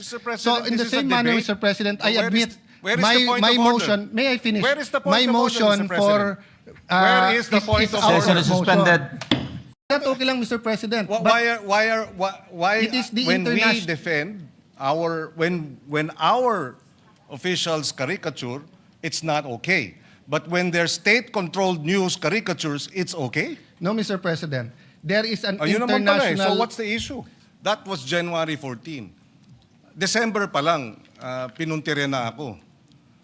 Mr. President, So in the this is a same manner, debate. Mr. President, I Where is- admit where is the point my of order? motion, may I finish? Where is the point My of order, motion Mr. for Where is the point of our order? Session is suspended. That okay lang, Mr. President. Why, But why It is the when we international- defend when our officials caricature, it's not okay. But when their state-controlled news caricatures, it's okay. no, Mr. President, there is an Ayun naman pala eh. international... So what's the issue? That was January 14. December pa lang, pinuntirya na ako.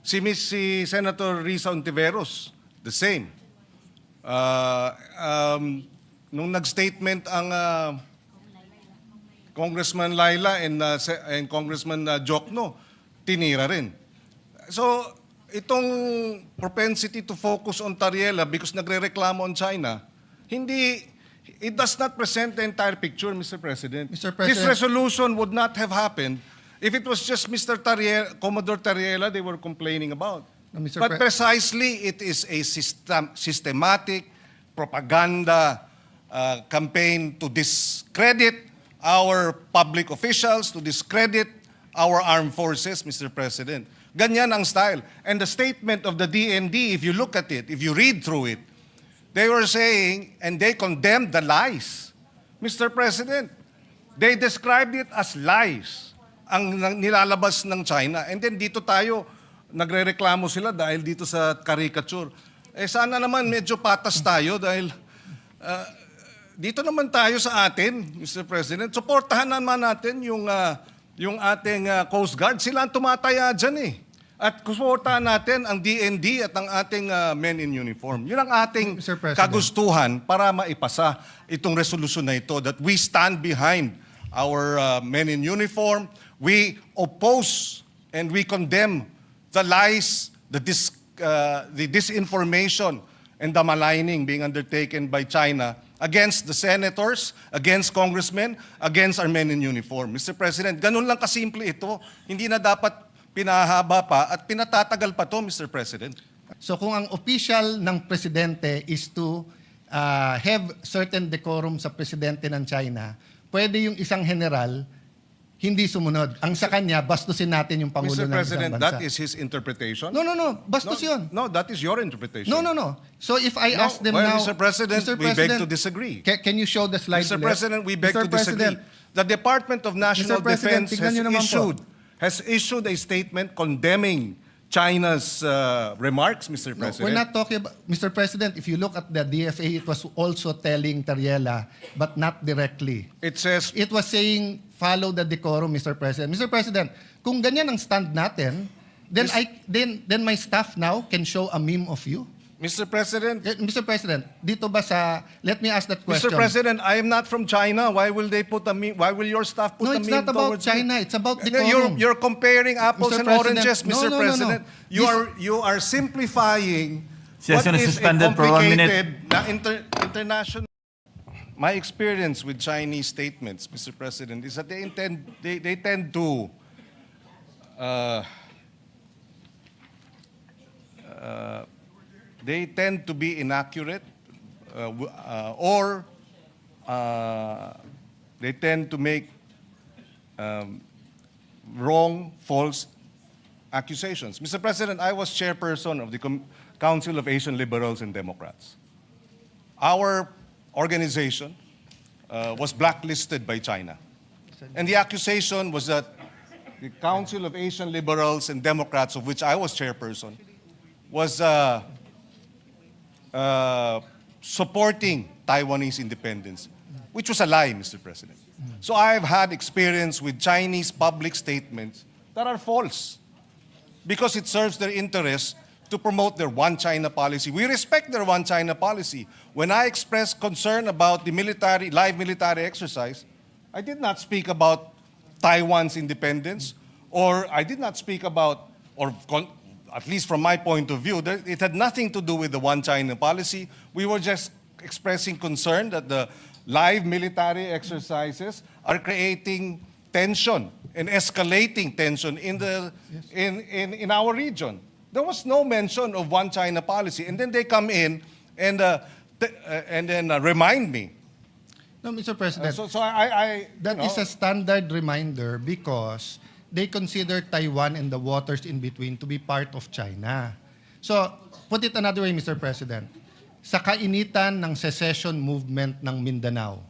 Si Senator Risa Ontiveros, the same. Nung nag-statement ang Congressman Laila and Congressman Jokno, tinira rin. So, itong propensity to focus on Tariela because nagre-reklamo on China, it does not present the entire picture, Mr. President. Mr. This President- resolution would not have happened if it was just Mr. Tariela, Commodore Tariela they were complaining about. No, Mr. But precisely, it is a systematic propaganda campaign to discredit our public officials, to discredit our armed forces, Mr. President. Ganyan ang style. And the statement of the DND, if you look at it, if you read through it, they were saying, and they condemned the lies. Mr. President, they described it as lies ang nilalabas ng China. And then dito tayo, nagre-reklamo sila dahil dito sa caricature. Eh sana naman medyo patas tayo dahil dito naman tayo sa atin, Mr. President. Suportahan naman natin yung ating Coast Guard. Sila ang tumataya dyan eh. At suportahan natin ang DND at ang ating men in uniform. Yun ang ating Mr. President. kagustuhan para maipasa itong resolusyon na ito that we stand behind our men in uniform. We oppose and we condemn the lies, the disinformation, and the maligning being undertaken by China against the senators, against congressmen, against our men in uniform. Mr. President, ganun lang kasimple ito. Hindi na dapat pinahaba pa at pinatatagal pa to, Mr. President. So kung ang official ng presidente is to have certain decorum sa presidente ng China, pwede yung isang general hindi sumunod. Ang sa kanya, bastusin natin yung Pangulo Mr. ng President, isang bansa. that is his interpretation? No. Bastos yun. No, that is your interpretation. No. So if I ask them well, now... Mr. President, we beg to disagree. Can you show the slide Mr. ulit? President, we beg Mr. to disagree. President, The Department of National Mr. President, Defense tignan nyo naman po. has issued a statement condemning China's remarks, Mr. No, President. we're not talking about... Mr. President, if you look at the DFA, it was also telling Tariela, but not directly. It says, It was saying, follow the decorum, Mr. President. Mr. President, kung ganyan ang stand natin, then then my staff now can show a meme of you. Mr. President, Mr. President, dito ba sa... Let me ask that question. Mr. President, I am not from China. Why will they put a meme? Why will your staff put No, a it's meme not about towards me? China. It's about No, decorum. You're comparing apples Mr. and President, oranges, no, Mr. no. President. You are simplifying Session what is is a suspended for 1 minute. complicated na international. My experience with Chinese statements, Mr. President, is that they tend to they tend to be inaccurate or they tend to make wrong, false accusations. Mr. President, I was chairperson of the Council of Asian Liberals and Democrats. Our organization was blacklisted by China. And the accusation was that the Council of Asian Liberals and Democrats, of which I was chairperson, was supporting Taiwanese independence, which was a lie, Mr. President. So I've had experience with Chinese public statements that are false because it serves their interests to promote their one China policy. We respect their one China policy. When I expressed concern about the live military exercise, I did not speak about Taiwan's independence, or I did not speak about, at least from my point of view, it had nothing to do with the one China policy. We were just expressing concern that the live military exercises are creating tension and escalating tension in our region. There was no mention of one China policy. And then they come in and then remind me. No, Mr. President. So I That is a standard reminder because they consider Taiwan and the waters in between to be part of China. So, put it another way, Mr. President. Sa kainitan ng secession movement ng Mindanao,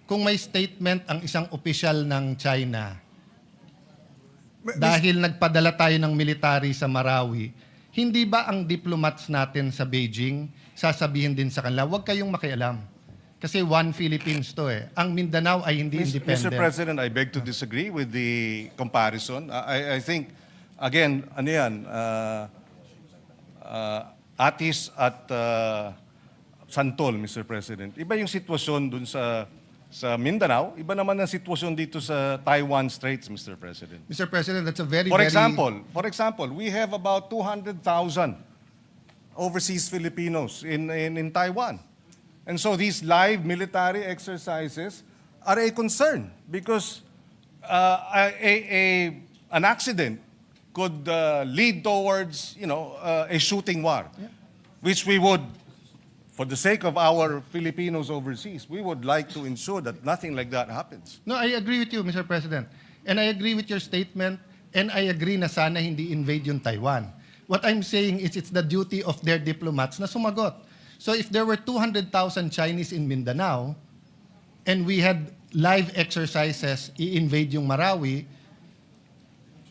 kung may statement ang isang opisyal ng China dahil nagpadala tayo ng military sa Marawi, hindi ba ang diplomats natin sa Beijing sasabihin din sa kanila, huwag kayong makialam. Kasi one Philippines to eh. Ang Mindanao ay hindi independent. Mr. President, I beg to disagree with the comparison. I think, again, ano yan, Atis at Santol, Mr. President. Iba yung sitwasyon dun sa Mindanao, iba naman ang sitwasyon dito sa Taiwan Straits, Mr. President. Mr. President, that's a very, For example, we have about 200,000 overseas Filipinos in Taiwan. And so these live military exercises are a concern because an accident could lead towards, a shooting war, which we would, for the sake of our Filipinos overseas, we would like to ensure that nothing like that happens. No, I agree with you, Mr. President. And I agree with your statement, and I agree na sana hindi invade yung Taiwan. What I'm saying is it's the duty of their diplomats na sumagot. So if there were 200,000 Chinese in Mindanao, and we had live exercises, i-invade yung Marawi,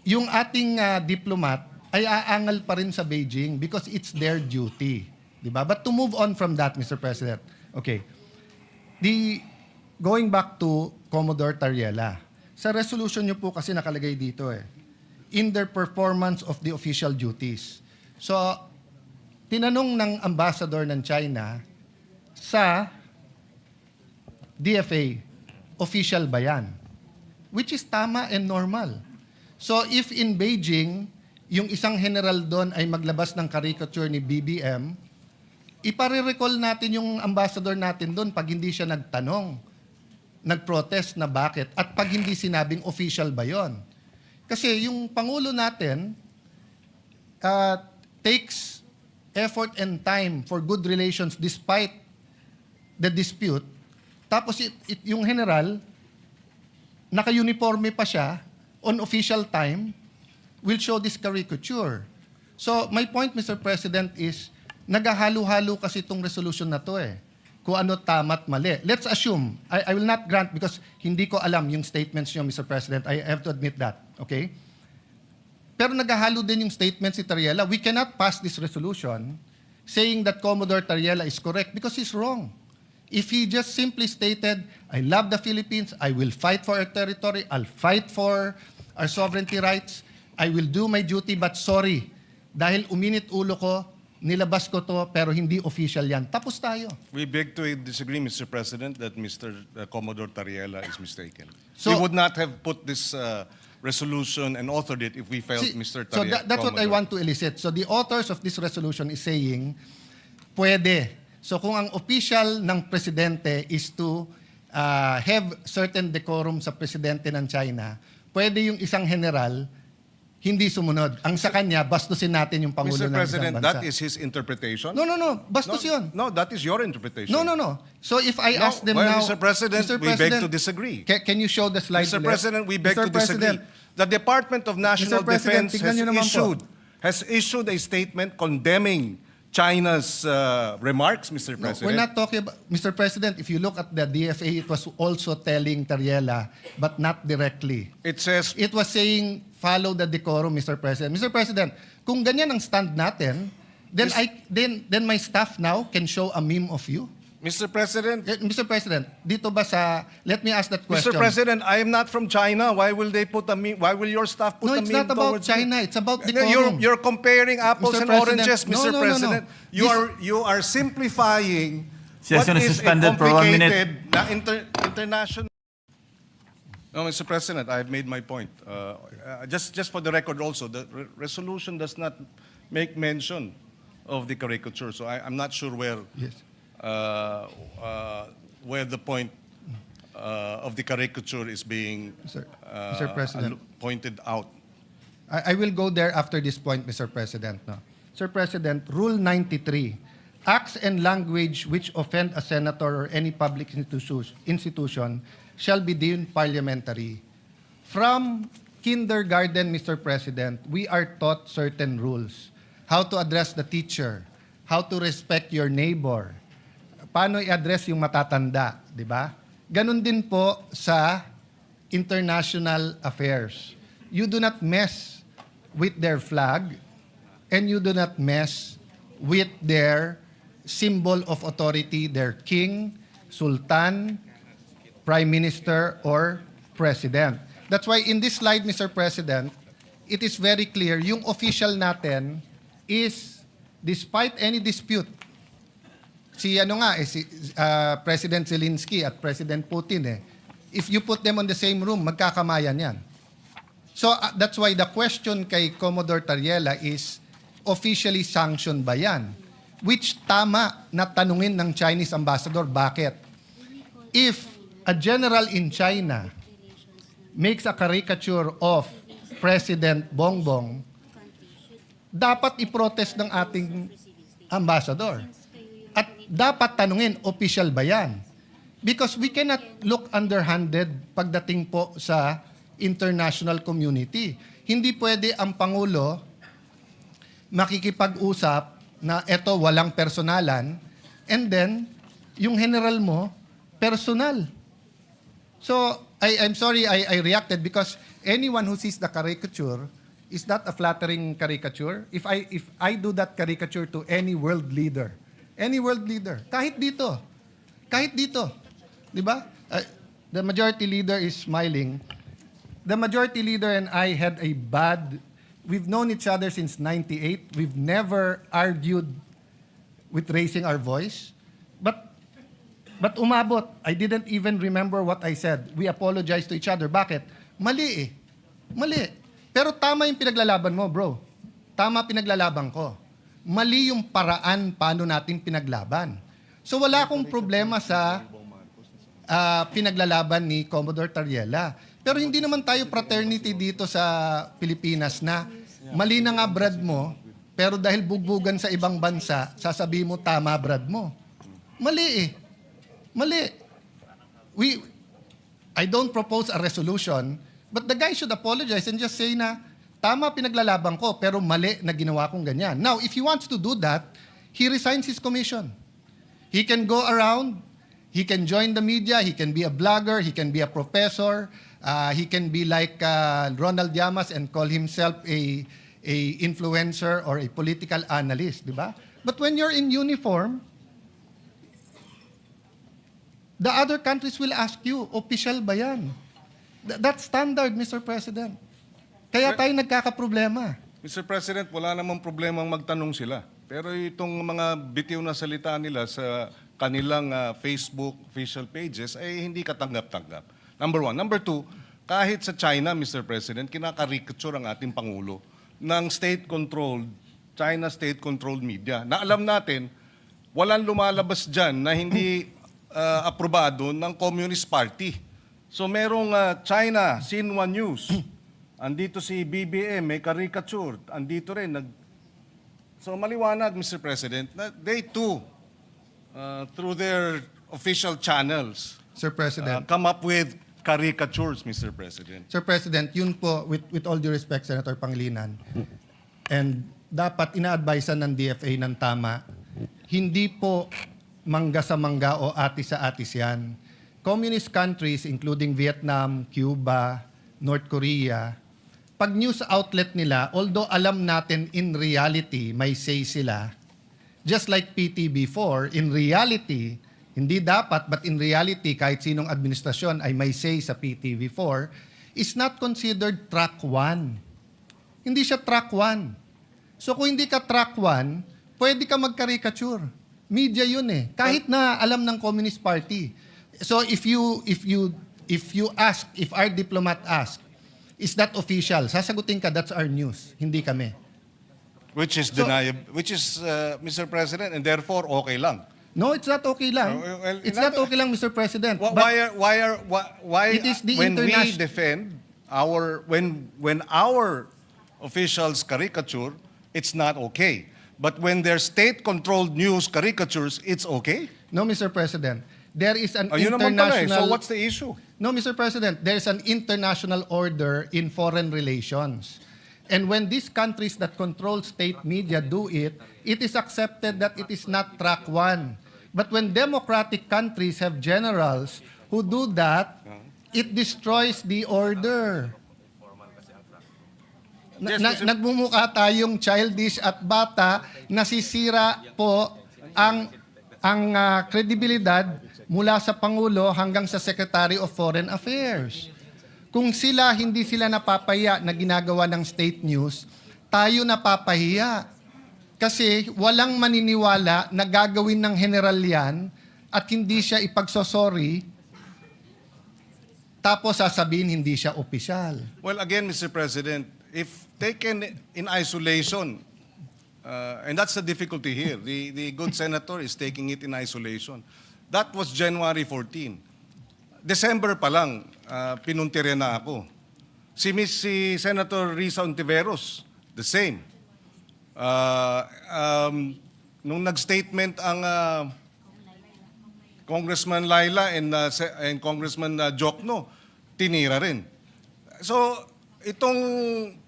yung ating diplomat ay aangal pa rin sa Beijing because it's their duty. Diba? But to move on from that, Mr. President, okay. Going back to Commodore Tariela, sa resolution nyo po kasi nakalagay dito in their performance of the official duties. So, tinanong ng ambassador ng China sa DFA, official ba yan? Which is tama and normal. So if in Beijing, yung isang general doon ay maglabas ng caricature ni BBM, ipare-recall natin yung ambassador natin doon pag hindi siya nagtanong, nag-protest na bakit, at pag hindi sinabing official ba yon. Kasi yung Pangulo natin takes effort and time for good relations despite the dispute. Tapos yung general, naka-uniforme pa siya, on official time, will show this caricature. So my point, Mr. President, is naghahalo-halo kasi itong resolution na to kung ano tama at mali. Let's assume, I will not grant because hindi ko alam yung statements niyo, Mr. President. I have to admit that. Okay? Pero naghahalo din yung statement si Tariela. We cannot pass this resolution saying that Commodore Tariela is correct because he's wrong. If he just simply stated, I love the Philippines, I will fight for our territory, I'll fight for our sovereignty rights, I will do my duty, but sorry, dahil uminit ulo ko, nilabas ko to, pero hindi official yan. Tapos tayo. We beg to disagree, Mr. President, that Mr. Commodore Tariela is mistaken. So- We would not have put this resolution and authored it if we felt Mr. So Tariela. that's what I want to elicit. So the authors of this resolution is saying, pwede. So kung ang official ng presidente is to have certain decorum sa presidente ng China, pwede yung isang general hindi sumunod. Ang sa kanya, bastusin natin yung Pangulo Mr. ng President, isang bansa. that is his interpretation? No. Bastos yun. No, that is your interpretation. No. So if I ask them well, now... Mr. President, we beg to disagree. Can you show the slide Mr. ulit? President, we beg Mr. to disagree. President, The Department of National Mr. President, Defense tignan niyo naman po. has issued a statement condemning China's remarks, Mr. No, President. we're not talking about... Mr. President, if you look at the DFA, it was also telling Tariela, but not directly. It says, It was saying, follow the decorum, Mr. President. Mr. President, kung ganyan ang stand natin, then my staff now can show a meme of you. Mr. President, Mr. President, dito ba sa... Let me ask that question. Mr. President, I am not from China. Why will they put a meme? Why will your staff put No, a it's meme not about towards China. me? It's about No, decorum. You're comparing apples Mr. and President, oranges, no, Mr. no. President. You are simplifying Siya what is a suspended for 1 minute. complicated na international. No, Mr. President, I have made my point. Just for the record also, the resolution does not make mention of the caricature. So I'm not sure where Yes. where the point of the caricature is being Mr. President. pointed out. I will go there after this point, Mr. President. No. Sir President, Rule 93, acts and language which offend a senator or any public institution shall be deemed parliamentary. From kindergarten, Mr. President, we are taught certain rules. How to address the teacher, how to respect your neighbor, paano i-address yung matatanda, di ba? Ganon din po sa international affairs. You do not mess with their flag and you do not mess with their symbol of authority, their king, sultan, prime minister, or president. That's why in this slide, Mr. President, it is very clear, yung official natin is, despite any dispute, si President Zelensky at President Putin, if you put them on the same room, magkakamayan yan. So that's why the question kay Commodore Tariela is, officially sanctioned ba yan? Which tama na tanungin ng Chinese ambassador, bakit? If a general in China makes a caricature of President Bongbong, dapat i-protest ng ating ambassador. At dapat tanungin, official ba yan? Because we cannot look underhanded pagdating po sa international community. Hindi pwede ang Pangulo makikipag-usap na eto walang personalan and then yung general mo, personal. So, I'm sorry I reacted because anyone who sees the caricature is not a flattering caricature. If I do that caricature to any world leader, kahit dito, di ba? The majority leader is smiling. The majority leader and I had a we've known each other since 98. We've never argued with raising our voice. But umabot. I didn't even remember what I said. We apologized to each other. Bakit? Mali. Pero tama yung pinaglalaban mo, bro. Tama pinaglalaban ko. Mali yung paraan paano natin pinaglaban. So wala akong problema sa pinaglalaban ni Commodore Tariela. Pero hindi naman tayo fraternity dito sa Pilipinas na mali na nga brad mo, pero dahil bugbugan sa ibang bansa, sasabihin mo tama brad mo. Mali. I don't propose a resolution, but the guy should apologize and just say na, tama pinaglalaban ko, pero mali na ginawa kong ganyan. Now, if he wants to do that, he resigns his commission. He can go around, he can join the media, he can be a blogger, he can be a professor, he can be like Ronald Llamas and call himself a influencer or a political analyst, di ba? But when you're in uniform, the other countries will ask you, official ba yan? That's standard, Mr. President. Kaya tayo nagkakaproblema. Mr. President, wala namang problemang magtanong sila. Pero itong mga bitiw na salita nila sa kanilang Facebook official pages ay hindi katanggap-tanggap. Number one. Number two, kahit sa China, Mr. President, kinakarikature ang ating Pangulo ng China state-controlled media. Na alam natin, walang lumalabas dyan na hindi aprobado ng Communist Party. So merong China, Xinhua News. Andito si BBM, may caricature. Andito rin. So maliwanag, Mr. President, na they too, through their official channels, Sir President. come up with caricatures, Mr. President. Sir President, yun po, with all due respect, Senator Pangilinan, and dapat ina-advisean ng DFA ng tama, hindi po mangga sa mangga o atis sa atis yan. Communist countries, including Vietnam, Cuba, North Korea, pag news outlet nila, although alam natin in reality, may say sila, just like PTB4, in reality, hindi dapat, but in reality, kahit sinong administrasyon ay may say sa PTV4, is not considered track 1. Hindi siya track 1. So kung hindi ka track 1, pwede ka mag-caricature. Media yun eh. Kahit na alam ng Communist Party. So if our diplomat ask, is that official? Sasagutin ka, that's our news. Hindi kami. Which is Mr. President, and therefore okay lang. No, it's not okay lang. Well, It's not okay lang, Mr. President. Why It is the when we international- defend when our officials caricature, it's not okay. But when their state-controlled news caricatures, it's okay? No, Mr. President. There is an Ayun naman pala eh. international... So what's the issue? No, Mr. President, there's an international order in foreign relations. And when these countries that control state media do it, it is accepted that it is not track one. But when democratic countries have generals who do that, it destroys the order. Yes, Mr. Nagmumukha tayong childish at bata, nasisira po ang kredibilidad mula sa Pangulo hanggang sa Secretary of Foreign Affairs. Kung hindi sila napapahiya na ginagawa ng state news, tayo napapahiya. Kasi walang maniniwala na gagawin ng general yan at hindi siya ipagsosorry, tapos sasabihin hindi siya opisyal. Well, again, Mr. President, if taken in isolation, and that's the difficulty here, the good senator is taking it in isolation. That was January 14. December pa lang, pinuntirya na ako. Si Senator Risa Ontiveros, the same. Nung nag-statement ang Congressman Laila and Congressman Jokno, tinira rin. So, itong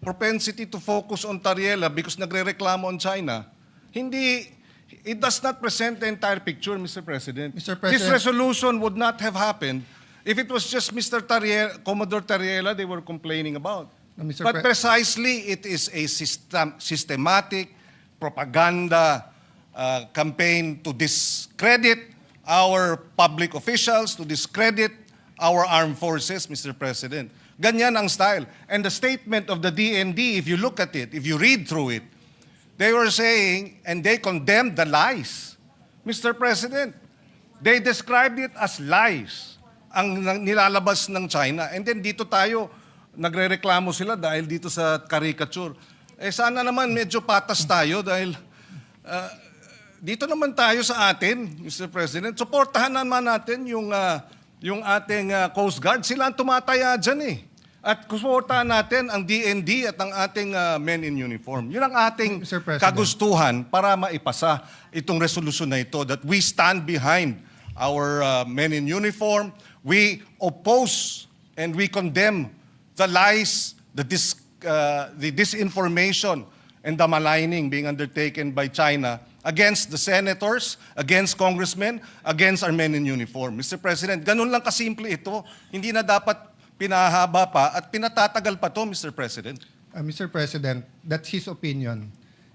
propensity to focus on Tariela because nagre-reklamo on China, it does not present the entire picture, Mr. President. Mr. President. This resolution would not have happened if it was just Mr. Tariela, Commodore Tariela they were complaining about. No, Mr. But precisely, it is a systematic propaganda campaign to discredit our public officials, to discredit our armed forces, Mr. President. Ganyan ang style. And the statement of the DND, if you look at it, if you read through it, they were saying, and they condemned the lies. Mr. President, they described it as lies ang nilalabas ng China. And then dito tayo, nagre-reklamo sila dahil dito sa caricature. Sana naman medyo patas tayo dahil dito naman tayo sa atin, Mr. President. Suportahan naman natin yung ating Coast Guard. Sila ang tumataya dyan eh. At suportahan natin ang DND at ang ating men in uniform. Yun ang ating Mr. President. kagustuhan para maipasa itong resolusyon na ito that we stand behind our men in uniform. We oppose and we condemn the lies, the disinformation, and the maligning being undertaken by China against the senators, against congressmen, against our men in uniform. Mr. President, ganun lang kasimple ito. Hindi na dapat pinahaba pa at pinatatagal pa to, Mr. President. Mr. President, that's his opinion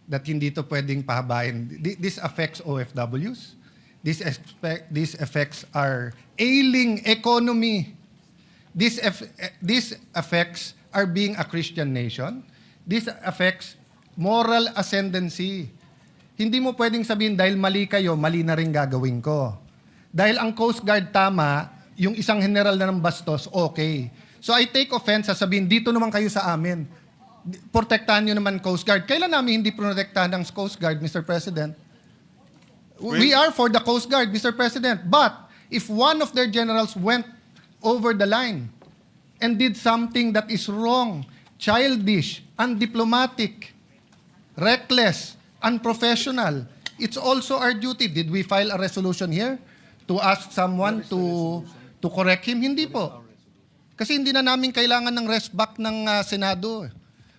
that hindi to pwedeng pahabain. This affects OFWs. This affects our ailing economy. This affects our being a Christian nation. This affects moral ascendancy. Hindi mo pwedeng sabihin dahil mali kayo, mali na rin gagawin ko. Dahil ang Coast Guard tama, yung isang general na ng bastos, okay. So I take offense sa sabihin, dito naman kayo sa amin. Protektahan nyo naman Coast Guard. Kailan namin hindi protektahan ng Coast Guard, Mr. President? We are for the Coast Guard, Mr. President. But if one of their generals went over the line and did something that is wrong, childish, undiplomatic, reckless, unprofessional, it's also our duty. Did we file a resolution here to ask someone to correct him? Hindi po. Kasi hindi na namin kailangan ng rest back ng Senado.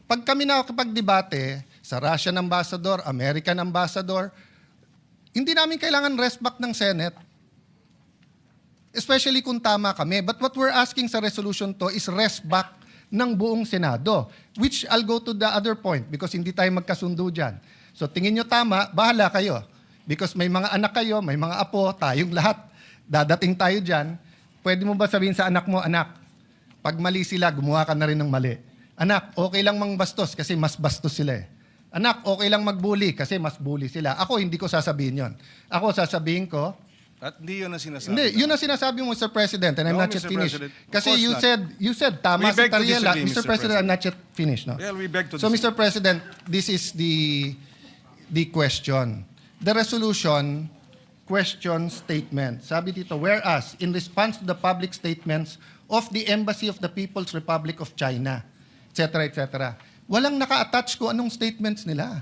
Pag kami nakakapag-debate sa Russian ambassador, American ambassador, hindi namin kailangan rest back ng Senate. Especially kung tama kami. But what we're asking sa resolution to is rest back ng buong Senado. Which I'll go to the other point because hindi tayo magkasundo dyan. So tingin nyo tama, bahala kayo. Because may mga anak kayo, may mga apo, tayong lahat. Dadating tayo dyan. Pwede mo ba sabihin sa anak mo, anak, pag mali sila, gumawa ka na rin ng mali. Anak, okay lang mang bastos kasi mas bastos sila eh. Anak, okay lang magbully kasi mas bully sila. Ako, hindi ko sasabihin yon. Ako, sasabihin ko, At hindi yun ang sinasabi. hindi, yun ang sinasabi mo, Mr. President, and I'm No, not yet Mr. finished. President. Of Kasi course you said, tama We si beg to Tariela. disagree, Mr. Mr. President, I'm not yet finished, no? Well, we beg to So, disagree. Mr. President, this is the question. The resolution question statement. Sabi dito, whereas, in response to the public statements of the Embassy of the People's Republic of China, etc., etc., walang naka-attach ko anong statements nila.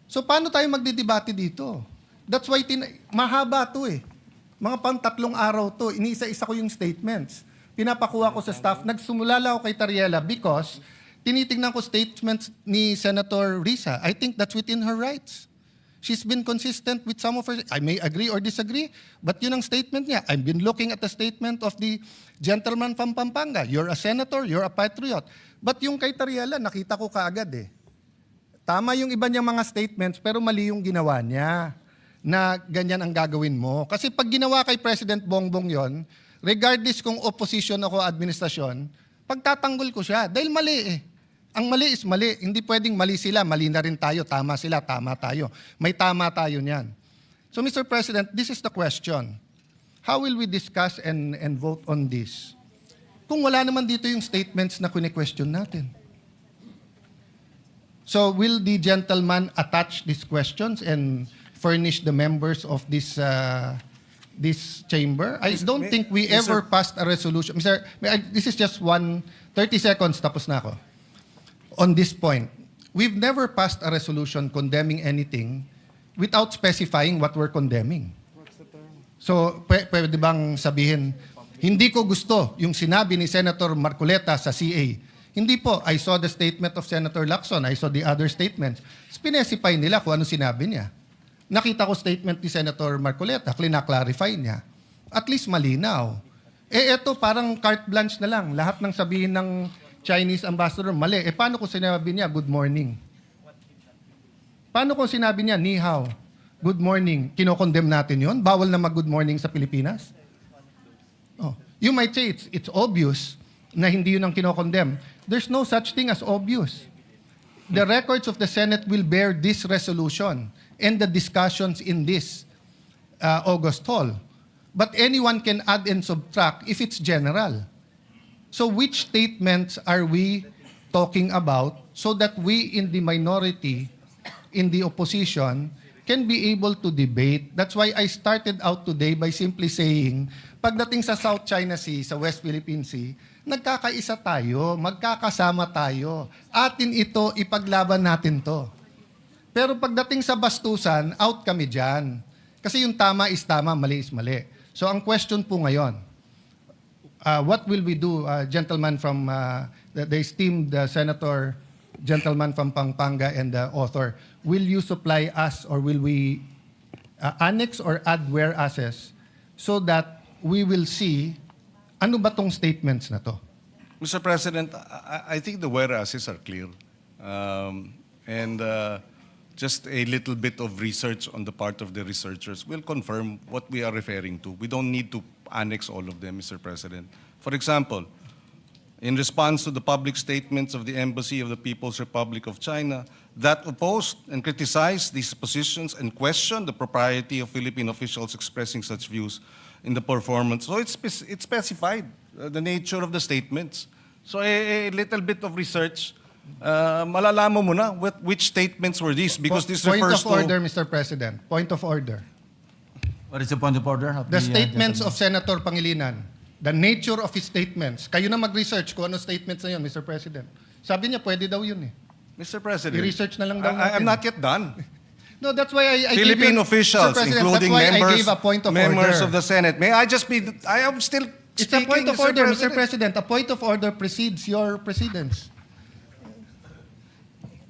So, paano tayo magdidebate dito? That's why mahaba to eh. Mga pang 3 araw to, iniisa-isa ko yung statements. Pinapakuha ko sa staff. Nagsumulala ako kay Tariela because tinitingnan ko statements ni Senator Risa. I think that's within her rights. She's been consistent with some of her, I may agree or disagree, but yun ang statement niya. I've been looking at the statement of the gentleman from Pampanga. You're a senator, you're a patriot. But yung kay Tariela, nakita ko kaagad eh. Tama yung iba niyang mga statements, pero mali yung ginawa niya na ganyan ang gagawin mo. Kasi pag ginawa kay President Bongbong yon, regardless kung opposition ako o administrasyon, pagtatanggol ko siya. Dahil mali eh. Ang mali is mali. Hindi pwedeng mali sila, mali na rin tayo. Tama sila, tama tayo. May tama tayo niyan. So Mr. President, this is the question. How will we discuss and vote on this? Kung wala naman dito yung statements na kine-question natin. So will the gentleman attach these questions and furnish the members of this chamber? I don't think we ever passed a resolution. This is just 30 seconds, tapos na ako. On this point, we've never passed a resolution condemning anything without specifying what we're condemning. So, pwede bang sabihin, hindi ko gusto yung sinabi ni Senator Marcoleta sa CA. Hindi po. I saw the statement of Senator Lacson. I saw the other statements. Specify nila kung ano sinabi niya. Nakita ko statement ni Senator Marcoleta. Clarify niya. At least malinaw. Eto parang carte blanche na lang. Lahat ng sabihin ng Chinese ambassador, mali. Paano kung sinabi niya, good morning? Paano kung sinabi niya, ni hao, good morning? Kinokondem natin yon? Bawal na mag-good morning sa Pilipinas? Oh. You might say it's obvious na hindi yun ang kinokondem. There's no such thing as obvious. The records of the Senate will bear this resolution and the discussions in this August hall. But anyone can add and subtract if it's general. So which statements are we talking about so that we in the minority, in the opposition, can be able to debate? That's why I started out today by simply saying, pagdating sa South China Sea, sa West Philippine Sea, nagkakaisa tayo, magkakasama tayo. Atin ito, ipaglaban natin to. Pero pagdating sa bastusan, out kami dyan. Kasi yung tama is tama, mali is mali. So ang question po ngayon, what will we do, gentleman from the esteemed senator, gentleman from Pampanga and the author, will you supply us or will we annex or add whereases so that we will see ano ba tong statements na to? Mr. President, I think the whereases are clear. Just a little bit of research on the part of the researchers will confirm what we are referring to. We don't need to annex all of them, Mr. President. For example, in response to the public statements of the Embassy of the People's Republic of China that opposed and criticized these positions and questioned the propriety of Philippine officials expressing such views in the performance. So it's specified, the nature of the statements. So a little bit of research, malalaman mo na which statements were these because this refers to... Point of order, Mr. President. Point of order. What is the point of order? Of The statements gentleman? of Senator Pangilinan, the nature of his statements. Kayo na mag-research kung ano statements na yun, Mr. President. Sabi niya, pwede daw yun eh. Mr. President, I-research na lang daw natin. I'm not yet done. No, that's why I Philippine gave you, officials, Mr. President, including that's why I members, gave a point of members order. of the Senate. May I just be... I am still It's speaking, a point of Mr. order, Mr. President. President. A point of order precedes your precedence.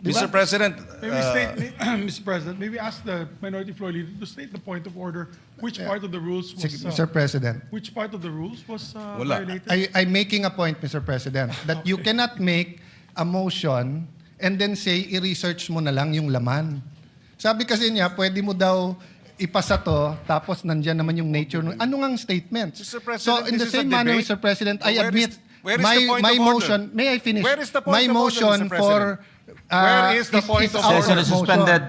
Mr. President, Mr. President, maybe ask the minority floor leader to state the point of order. Which part of the rules was Mr. President. which part of the rules was Wala. violated? I'm making a point, Mr. President, that you cannot make a motion and then say, i-research mo na lang yung laman. Sabi kasi niya, pwede mo daw ipasa to, tapos nandyan naman yung nature. Ano ngang statements? Mr. President, So in the this is a same manner, debate. Mr. President, I Where is- admit where is the point my of order? motion, may I finish? Where is the point My of order, motion Mr. for... President? Where is the point of our Session is motion. suspended.